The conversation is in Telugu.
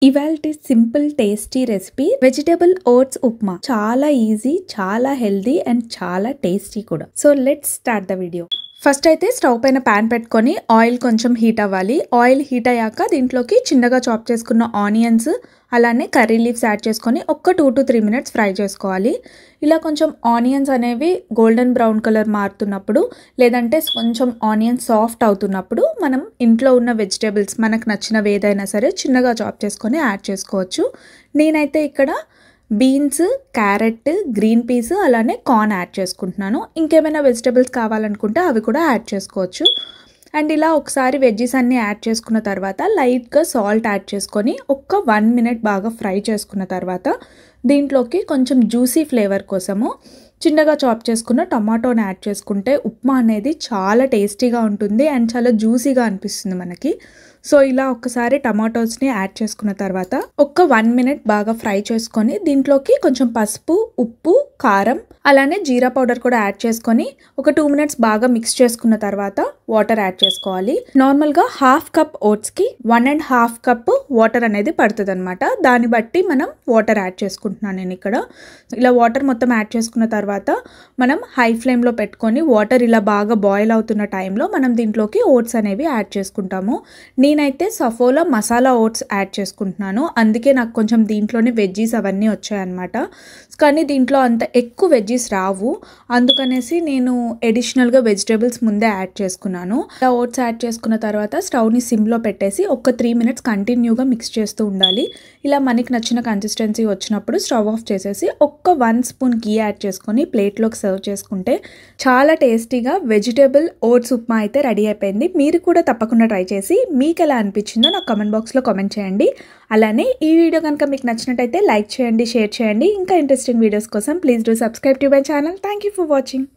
ఇవాల్టి simple tasty recipe vegetable oats upma. చాలా ఈజీ, చాలా హెల్దీ అండ్ చాలా టేస్టీ కూడా. So let's start the video. First అయితే స్టవ్ పైన ప్యాన్ పెట్టుకొని ఆయిల్ కొంచెం హీట్ అవ్వాలి. ఆయిల్ హీట్ అయ్యాక దీంట్లోకి చిన్నగా చాప్ చేసుకున్న ఆనియన్స్ అలానే కర్రీ లీవ్స్ యాడ్ చేసుకొని ఒక 2 to 3 minutes ఫ్రై చేసుకోవాలి. ఇలా కొంచెం ఆనియన్స్ అనేవి గోల్డెన్ బ్రౌన్ కలర్ మారుతున్నప్పుడు లేదంటే కొంచెం ఆనియన్స్ సాఫ్ట్ అవుతున్నప్పుడు మనం ఇంట్లో ఉన్న వెజిటేబుల్స్ మనకు నచ్చినవి ఏదైనా సరే చిన్నగా చాప్ చేసుకొని యాడ్ చేసుకోవచ్చు. నేనైతే ఇక్కడ బీన్స్, క్యారెట్, గ్రీన్ పీస్ అలానే కార్న్ యాడ్ చేసుకుంటున్నాను. ఇంకేమైనా వెజిటేబుల్స్ కావాలనుకుంటే అవి కూడా యాడ్ చేసుకోవచ్చు. అండ్ ఇలా ఒకసారి వెజ్జీస్ అన్నీ యాడ్ చేసుకున్న తర్వాత లైట్గా సాల్ట్ యాడ్ చేసుకొని ఒక 1 minute బాగా ఫ్రై చేసుకున్న తర్వాత దీంట్లోకి కొంచెం జ్యూసీ ఫ్లేవర్ కోసము చిన్నగా చాప్ చేసుకున్న టమాటోని యాడ్ చేసుకుంటే ఉప్మా అనేది చాలా టేస్టీగా ఉంటుంది అండ్ చాలా జ్యూసీగా అనిపిస్తుంది మనకి. సో ఇలా ఒక్కసారి టమాటోస్ని యాడ్ చేసుకున్న తర్వాత ఒక 1 minute బాగా ఫ్రై చేసుకొని దీంట్లోకి కొంచెం పసుపు, ఉప్పు, కారం అలానే జీరా పౌడర్ కూడా యాడ్ చేసుకొని ఒక 2 minutes బాగా మిక్స్ చేసుకున్న తర్వాత వాటర్ యాడ్ చేసుకోవాలి. నార్మల్గా 1/2 cup ఓట్స్కి 1.5 cup వాటర్ అనేది పడుతుంది అనమాట. దాన్ని బట్టి మనం వాటర్ యాడ్ చేసుకుంటున్నాను నేను ఇక్కడ. ఇలా వాటర్ మొత్తం యాడ్ చేసుకున్న తర్వాత మనం హై ఫ్లేమ్లో పెట్టుకొని వాటర్ ఇలా బాగా బాయిల్ అవుతున్న టైంలో మనం దీంట్లోకి ఓట్స్ అనేవి యాడ్ చేసుకుంటాము. నేనైతే సఫోలా మసాలా ఓట్స్ యాడ్ చేసుకుంటున్నాను. అందుకే నాకు కొంచెం దీంట్లోనే వెజ్జీస్ అవన్నీ వచ్చాయన్నమాట. కానీ దీంట్లో అంత ఎక్కువ వెజ్జీస్ రావు, అందుకనేసి నేను అడిషనల్గా వెజిటేబుల్స్ ముందే యాడ్ చేసుకున్నాను. ఇలా ఓట్స్ యాడ్ చేసుకున్న తర్వాత స్టవ్ని సిమ్లో పెట్టేసి ఒక 3 minutes కంటిన్యూగా మిక్స్ చేస్తూ ఉండాలి. ఇలా మనకి నచ్చిన కన్సిస్టెన్సీ వచ్చినప్పుడు స్టవ్ ఆఫ్ చేసేసి ఒక్క 1 spoon గీ యాడ్ చేసుకొని ప్లేట్లోకి సర్వ్ చేసుకుంటే చాలా టేస్టీగా వెజిటేబుల్ ఓట్స్ ఉప్మా అయితే రెడీ అయిపోయింది. మీరు కూడా తప్పకుండా ట్రై చేసి మీకు ఎలా అనిపించిందో నాకు కామెంట్ బాక్స్లో కామెంట్ చేయండి. అలానే ఈ వీడియో కనుక మీకు నచ్చినట్టయితే లైక్ చేయండి, షేర్ చేయండి. ఇంకా ఇంట్రెస్టింగ్ వీడియోస్ కోసం please do subscribe to my channel. Thank you for watching.